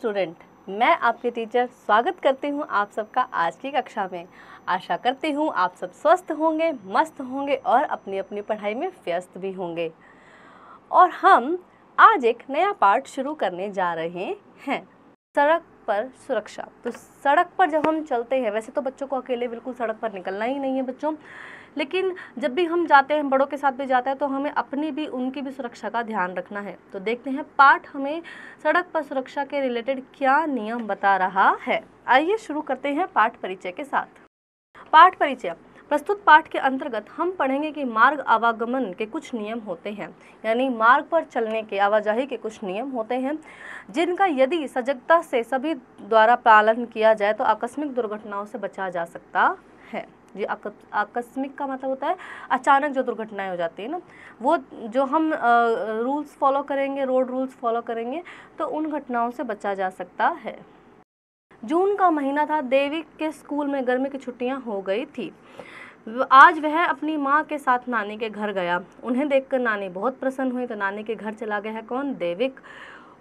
Student, मैं आपके teacher स्वागत करती हूँ आप सबका आज की कक्षा में। आशा करती हूँ आप सब स्वस्थ होंगे, मस्त होंगे और अपनी अपनी पढ़ाई में व्यस्त भी होंगे। और हम आज एक नया पार्ट शुरू करने जा रहे हैं, सड़क पर सुरक्षा। तो सड़क पर जब हम चलते हैं, वैसे तो बच्चों को अकेले बिल्कुल सड़क पर निकलना ही नहीं है बच्चों, लेकिन जब भी हम जाते हैं, बड़ों के साथ भी जाते हैं, तो हमें अपनी भी उनकी भी सुरक्षा का ध्यान रखना है। तो देखते हैं पाठ हमें सड़क पर सुरक्षा के रिलेटेड क्या नियम बता रहा है। आइए शुरू करते हैं पाठ परिचय के साथ। पाठ परिचय। प्रस्तुत पाठ के अंतर्गत हम पढ़ेंगे कि मार्ग आवागमन के कुछ नियम होते हैं, यानी मार्ग पर चलने के, आवाजाही के कुछ नियम होते हैं जिनका यदि सजगता से सभी द्वारा पालन किया जाए तो आकस्मिक दुर्घटनाओं से बचा जा सकता है। ये आकस्मिक का मतलब होता है अचानक जो दुर्घटनाएं हो जाती है ना, वो जो हम रूल्स फॉलो करेंगे, रोड रूल्स फॉलो करेंगे तो उन घटनाओं से बचा जा सकता है। जून का महीना था, देविक के स्कूल में गर्मी की छुट्टियां हो गई थी। आज वह अपनी माँ के साथ नानी के घर गया। उन्हें देखकर नानी बहुत प्रसन्न हुई तो नानी के घर चला गया है कौन? देविक।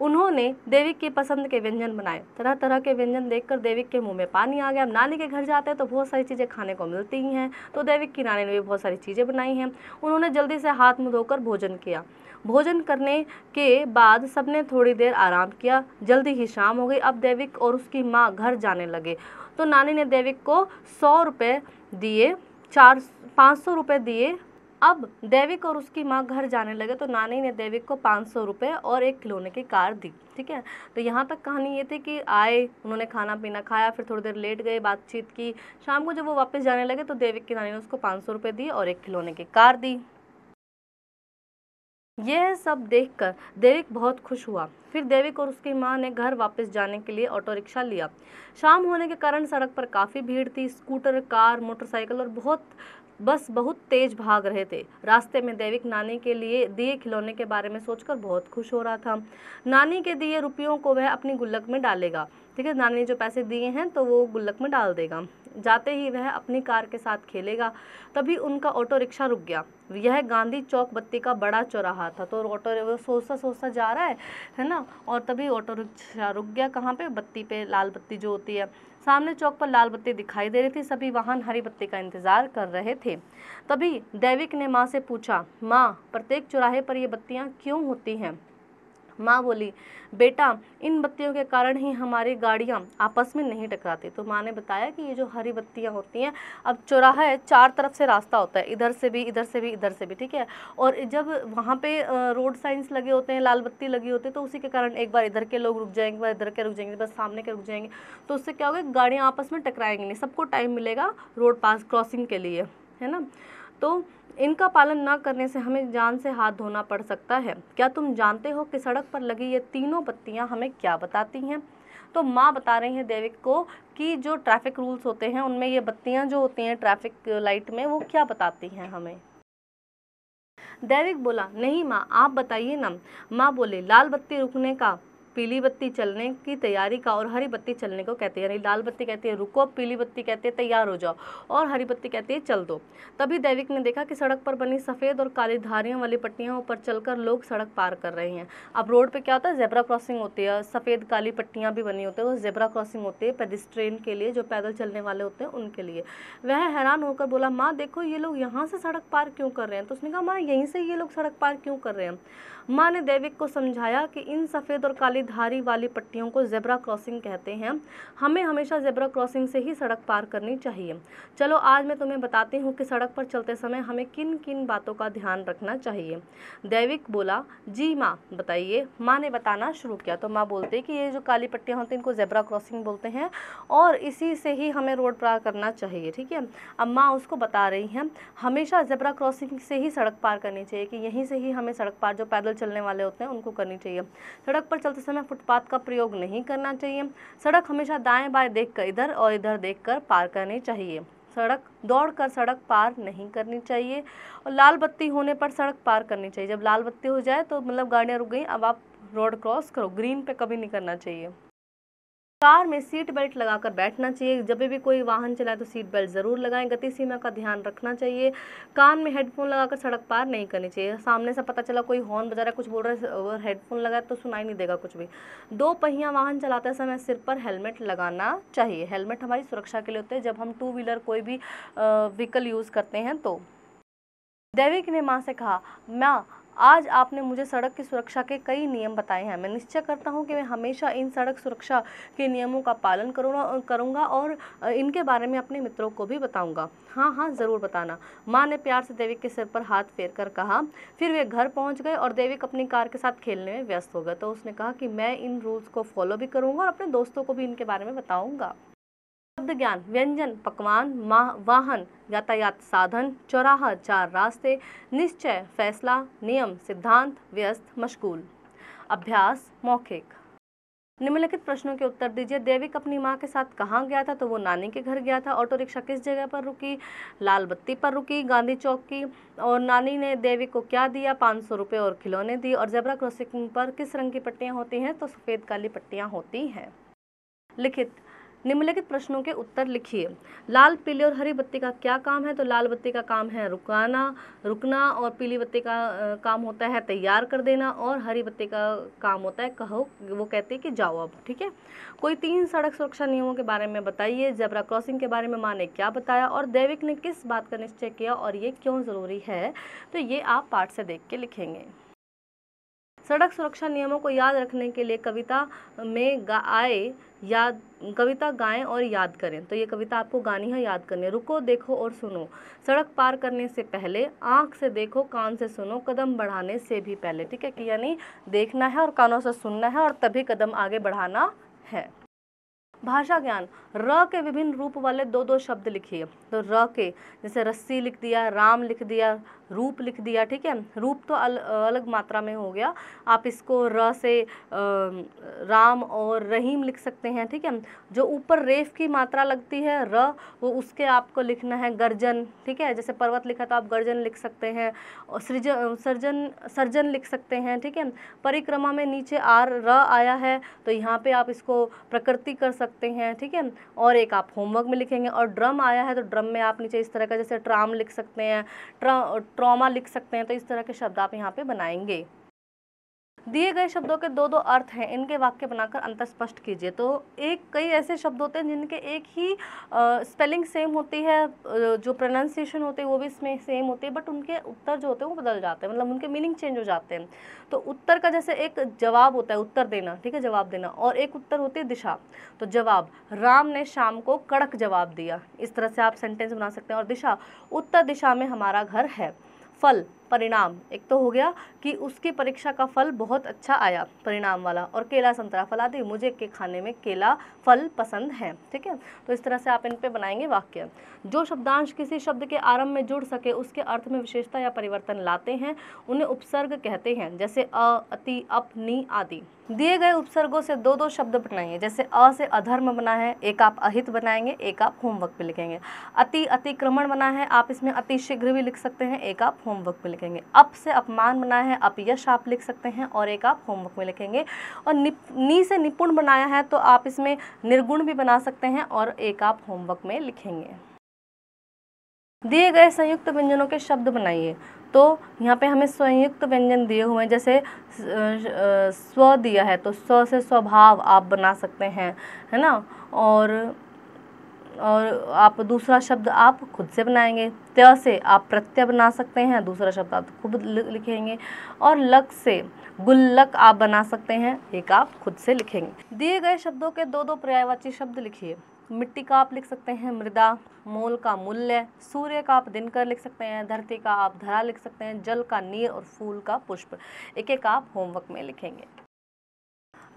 उन्होंने देविक की पसंद के व्यंजन बनाए। तरह तरह के व्यंजन देखकर देविक के मुंह में पानी आ गया। अब नानी के घर जाते हैं तो बहुत सारी चीज़ें खाने को मिलती ही हैं, तो देविक की नानी ने भी बहुत सारी चीज़ें बनाई हैं। उन्होंने जल्दी से हाथ मुँह धोकर भोजन किया। भोजन करने के बाद सबने थोड़ी देर आराम किया। जल्दी ही शाम हो गई। अब देविक और उसकी माँ घर जाने लगे तो नानी ने देविक को 100 रुपये दिए, 500 रुपये दिए। अब देविक और उसकी माँ घर जाने लगे तो नानी ने देविक को 500 रुपये और एक खिलौने की कार दी। ठीक है, तो यहाँ तक कहानी ये थी कि आए, उन्होंने खाना पीना खाया, फिर थोड़ी देर लेट गए, बातचीत की। शाम को जब वो वापस जाने लगे तो देविक की नानी ने उसको 500 रुपये दिए और एक खिलौने की कार दी। यह सब देखकर देविक बहुत खुश हुआ। फिर देविक और उसकी माँ ने घर वापस जाने के लिए ऑटो रिक्शा लिया। शाम होने के कारण सड़क पर काफ़ी भीड़ थी। स्कूटर, कार, मोटरसाइकिल और बहुत तेज भाग रहे थे। रास्ते में देविक नानी के लिए दिए खिलौने के बारे में सोचकर बहुत खुश हो रहा था। नानी के दिए रुपयों को वह अपनी गुल्लक में डालेगा। ठीक है, नानी ने जो पैसे दिए हैं तो वो गुल्लक में डाल देगा। जाते ही वह अपनी कार के साथ खेलेगा। तभी उनका ऑटो रिक्शा रुक गया। यह गांधी चौक बत्ती का बड़ा चौराहा था, तो ऑटो सोचता जा रहा है ना, और तभी ऑटो रिक्शा रुक गया। कहाँ पे? बत्ती पे, लाल बत्ती जो होती है। सामने चौक पर लाल बत्ती दिखाई दे रही थी। सभी वाहन हरी बत्ती का इंतजार कर रहे थे। तभी देविक ने माँ से पूछा, माँ, प्रत्येक चौराहे पर ये बत्तियाँ क्यों होती हैं? माँ बोली, बेटा, इन बत्तियों के कारण ही हमारी गाड़ियाँ आपस में नहीं टकराती। तो माँ ने बताया कि ये जो हरी बत्तियाँ होती हैं, अब चौराहा है, 4 तरफ से रास्ता होता है, इधर से भी, इधर से भी, इधर से भी। ठीक है, और जब वहाँ पे रोड साइंस लगे होते हैं, लाल बत्ती लगी होती है, तो उसी के कारण एक बार इधर के लोग रुक जाएंगे, एक बार इधर के रुक जाएंगे, बस सामने के रुक जाएंगे, तो उससे क्या होगा, गाड़ियाँ आपस में टकराएंगी नहीं, सबको टाइम मिलेगा रोड पास क्रॉसिंग के लिए, है ना। तो इनका पालन न करने से हमें जान से हाथ धोना पड़ सकता है। क्या तुम जानते हो कि सड़क पर लगी ये तीनों बत्तियां हमें क्या बताती हैं? तो माँ बता रही हैं देविक को कि जो ट्रैफिक रूल्स होते हैं उनमें ये बत्तियां जो होती हैं ट्रैफिक लाइट में, वो क्या बताती हैं हमें। देविक बोला, नहीं माँ, आप बताइए ना। माँ बोले, लाल बत्ती रुकने का, पीली बत्ती चलने की तैयारी का, और हरी बत्ती चलने को कहती है। यानी लाल बत्ती कहती है रुको, पीली बत्ती कहती है तैयार हो जाओ, और हरी बत्ती कहती है चल दो। तभी देविक ने देखा कि सड़क पर बनी सफ़ेद और काली धारियों वाली पट्टियों पर चलकर लोग सड़क पार कर रहे हैं। अब रोड पे क्या होता है, जेब्रा क्रॉसिंग होती है, सफ़ेद काली पट्टियाँ भी बनी होती है, वो जेब्रा क्रॉसिंग होती है पेडिस्ट्रियन के लिए, जो पैदल चलने वाले होते हैं उनके लिए। वह हैरान होकर बोला, माँ देखो, ये लोग यहाँ से सड़क पार क्यों कर रहे हैं? तो उसने कहा, माँ, यहीं से ये लोग सड़क पार क्यों कर रहे हैं? माँ ने देविक को समझाया कि इन सफ़ेद और काली धारी वाली पट्टियों को जेब्रा क्रॉसिंग कहते हैं। हमें हमेशा जेब्रा क्रॉसिंग से ही सड़क पार करनी चाहिए। चलो आज मैं तुम्हें बताती हूँ कि सड़क पर चलते समय हमें किन किन बातों का ध्यान रखना चाहिए। देविक बोला, जी माँ, बताइए। माँ ने बताना शुरू किया तो माँ बोलते कि ये जो काली पट्टियाँ होती हैं इनको जेब्रा क्रॉसिंग बोलते हैं, और इसी से ही हमें रोड पार करना चाहिए। ठीक है, अब माँ उसको बता रही हैं, हमेशा जेब्रा क्रॉसिंग से ही सड़क पार करनी चाहिए, कि यहीं से ही हमें सड़क पार, जो पैदल चलने वाले होते हैं उनको करनी चाहिए। सड़क पर चलते समय फुटपाथ का प्रयोग नहीं करना चाहिए। सड़क हमेशा दाएं बाएं देखकर, इधर और इधर देखकर पार करनी चाहिए। दौड़कर सड़क पार नहीं करनी चाहिए, और लाल बत्ती होने पर सड़क पार करनी चाहिए। जब लाल बत्ती हो जाए तो मतलब गाड़ियाँ रुक गई, अब आप रोड क्रॉस करो, ग्रीन पे कभी नहीं करना चाहिए। कार में सीट बेल्ट लगाकर बैठना चाहिए। जब भी कोई वाहन चलाए तो सीट बेल्ट ज़रूर लगाएं। गति सीमा का ध्यान रखना चाहिए। कान में हेडफोन लगाकर सड़क पार नहीं करनी चाहिए। सामने से पता चला कोई हॉर्न बजा रहा है, कुछ बोल रहा है और हेडफोन लगाए तो सुनाई नहीं देगा कुछ भी। 2 पहिया वाहन चलाते समय सिर पर हेलमेट लगाना चाहिए। हेलमेट हमारी सुरक्षा के लिए होते हैं जब हम 2 व्हीलर कोई भी व्हीकल यूज़ करते हैं तो। देविक ने माँ से कहा, माँ आज आपने मुझे सड़क की सुरक्षा के कई नियम बताए हैं। मैं निश्चय करता हूँ कि मैं हमेशा इन सड़क सुरक्षा के नियमों का पालन करूँगा और इनके बारे में अपने मित्रों को भी बताऊँगा। हाँ हाँ ज़रूर बताना, माँ ने प्यार से देविक के सिर पर हाथ फेर कर कहा। फिर वे घर पहुँच गए और देविक अपनी कार के साथ खेलने में व्यस्त हो गया। तो उसने कहा कि मैं इन रूल्स को फॉलो भी करूँगा और अपने दोस्तों को भी इनके बारे में बताऊँगा। शब्द ज्ञान, व्यंजन, पकवान, वाहन, यातायात साधन, चौराहा, 4 रास्ते, निश्चय, फैसला, नियम, सिद्धांत, व्यस्त, मशगूल। अभ्यास मौखिक। निम्नलिखित प्रश्नों के उत्तर दीजिए। देविक अपनी माँ के साथ कहाँ गया था? तो वो नानी के घर गया था। ऑटो रिक्शा किस जगह पर रुकी? लाल बत्ती पर रुकी, गांधी चौक की। और नानी ने देविक को क्या दिया? 500 रुपये और खिलौने दिए। और जेब्रा क्रॉसिंग पर किस रंग की पट्टियाँ होती हैं? तो सफ़ेद काली पट्टियाँ होती हैं। लिखित निम्नलिखित प्रश्नों के उत्तर लिखिए। लाल, पीली और हरी बत्ती का क्या काम है? तो लाल बत्ती का काम है रुकना और पीली बत्ती का काम होता है तैयार कर देना और हरी बत्ती का काम होता है कहो, वो कहते हैं कि जाओ अब। ठीक है। कोई 3 सड़क सुरक्षा नियमों के बारे में बताइए। जेब्रा क्रॉसिंग के बारे में माँ ने क्या बताया और देविक ने किस बात का निश्चय किया और ये क्यों ज़रूरी है? तो ये आप पाठ से देख के लिखेंगे। सड़क सुरक्षा नियमों को याद रखने के लिए कविता गाएं और याद करें। तो ये कविता आपको गानी है, याद करनी है। रुको, देखो और सुनो। सड़क पार करने से पहले आँख से देखो, कान से सुनो, कदम बढ़ाने से भी पहले। ठीक है कि यानी देखना है और कानों से सुनना है और तभी कदम आगे बढ़ाना है। भाषा ज्ञान, र के विभिन्न रूप वाले 2-2 शब्द लिखिए। तो र के जैसे रस्सी लिख दिया, राम लिख दिया, रूप लिख दिया। ठीक है। रूप तो अलग मात्रा में हो गया, आप इसको र से राम और रहीम लिख सकते हैं। ठीक है। जो ऊपर रेफ की मात्रा लगती है र, वो उसके आपको लिखना है गर्जन। ठीक है। जैसे पर्वत लिखा तो आप गर्जन लिख सकते हैं और सर्जन लिख सकते हैं। ठीक है। परिक्रमा में नीचे र आया है तो यहाँ पे आप इसको प्रकृति कर सकते हैं। ठीक है। और एक आप होमवर्क में लिखेंगे। और ड्रम आया है तो ड्रम में आप नीचे इस तरह का जैसे ट्राम लिख सकते हैं, ट्रॉमा लिख सकते हैं। तो इस तरह के शब्द आप यहाँ पे बनाएंगे। दिए गए शब्दों के 2-2 अर्थ हैं, इनके वाक्य बनाकर अंतर स्पष्ट कीजिए। तो कई ऐसे शब्द होते हैं जिनके एक ही स्पेलिंग सेम होती है, जो प्रोनाउंसिएशन होते हैं वो भी इसमें सेम होती है, बट उनके उत्तर जो होते हैं वो बदल जाते हैं, मतलब उनके मीनिंग चेंज हो जाते हैं। तो उत्तर का जैसे एक जवाब होता है, उत्तर देना। ठीक है, जवाब देना। और एक उत्तर होती है दिशा। तो जवाब, राम ने शाम को कड़क जवाब दिया। इस तरह से आप सेंटेंस बना सकते हैं। और दिशा, उत्तर दिशा में हमारा घर है। फल, परिणाम, एक तो हो गया कि उसकी परीक्षा का फल बहुत अच्छा आया, परिणाम वाला। और केला, संतरा, फल आदि, मुझे के खाने में केला फल पसंद है। ठीक है। तो इस तरह से आप इन पे बनाएंगे वाक्य। जो शब्दांश किसी शब्द के आरंभ में जुड़ सके, उसके अर्थ में विशेषता या परिवर्तन लाते हैं, उन्हें उपसर्ग कहते हैं। जैसे अ, अति, अप, नी आदि। दिए गए उपसर्गों से 2-2 शब्द बनाइए। जैसे अ से अधर्म बना है, एक आप अहित बनाएंगे, एक आप होमवर्क पे लिखेंगे। अतिक्रमण बना है, आप इसमें अति शीघ्र भी लिख सकते हैं, एक आप होमवर्क पे लिखेंगे। अप से अपमान बना है, अपयश आप लिख सकते हैं और एक आप होमवर्क में लिखेंगे। और नी से निपुण बनाया है तो आप इसमें निर्गुण भी बना सकते हैं और एक आप होमवर्क में लिखेंगे। दिए गए संयुक्त व्यंजनों के शब्द बनाइए। तो यहाँ पे हमें संयुक्त व्यंजन दिए हुए हैं। जैसे स्व दिया है तो स्व से स्वभाव आप बना सकते हैं, है ना। और आप दूसरा शब्द आप खुद से बनाएंगे। त्य से आप प्रत्यय बना सकते हैं, दूसरा शब्द आप खुद लिखेंगे। और लक से गुल्लक आप बना सकते हैं, एक आप खुद से लिखेंगे। दिए गए शब्दों के 2-2 पर्यायवाची शब्द लिखिए। मिट्टी का आप लिख सकते हैं मृदा, मोल का मूल्य, सूर्य का आप दिनकर लिख सकते हैं, धरती का आप धरा लिख सकते हैं, जल का नीर और फूल का पुष्प। एक एक आप होमवर्क में लिखेंगे।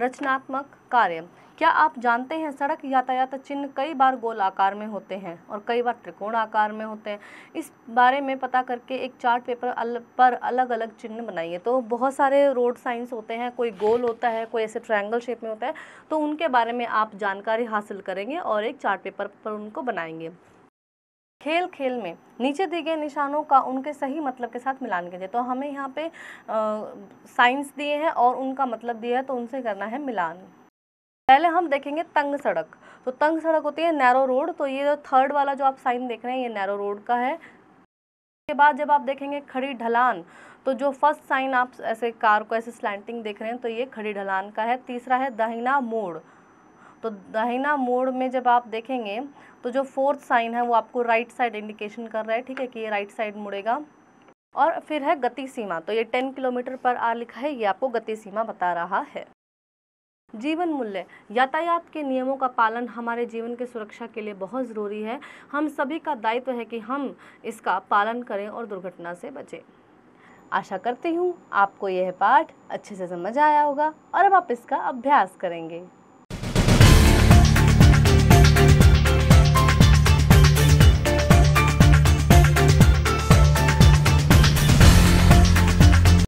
रचनात्मक कार्य, क्या आप जानते हैं सड़क यातायात चिन्ह कई बार गोल आकार में होते हैं और कई बार त्रिकोण आकार में होते हैं। इस बारे में पता करके एक चार्ट पेपर पर अलग अलग चिन्ह बनाइए। तो बहुत सारे रोड साइंस होते हैं, कोई गोल होता है, कोई ऐसे ट्रायंगल शेप में होता है, तो उनके बारे में आप जानकारी हासिल करेंगे और एक चार्ट पेपर पर उनको बनाएंगे। खेल खेल में नीचे दिए गए निशानों का उनके सही मतलब के साथ मिलान कीजिए। तो हमें यहाँ पे साइंस दिए हैं और उनका मतलब दिया है, तो उनसे करना है मिलान। पहले हम देखेंगे तंग सड़क। तो तंग सड़क होती है नैरो रोड। तो ये जो थर्ड वाला जो आप साइन देख रहे हैं ये नैरो रोड का है। के बाद जब आप देखेंगे खड़ी ढलान, तो जो फर्स्ट साइन आप ऐसे कार को ऐसे स्लैंटिंग देख रहे हैं तो ये खड़ी ढलान का है। तीसरा है दाहिना मोड़। तो दाहिना मोड़ में जब आप देखेंगे तो जो फोर्थ साइन है वो आपको राइट साइड इंडिकेशन कर रहा है, ठीक है, कि ये राइट साइड मुड़ेगा। और फिर है गति सीमा। तो ये 10 किलोमीटर पर आवर लिखा है, ये आपको गति सीमा बता रहा है। जीवन मूल्य। यातायात के नियमों का पालन हमारे जीवन की सुरक्षा के लिए बहुत ज़रूरी है। हम सभी का दायित्व है कि हम इसका पालन करें और दुर्घटना से बचें। आशा करती हूँ आपको यह पाठ अच्छे से समझ आया होगा और अब आप इसका अभ्यास करेंगे।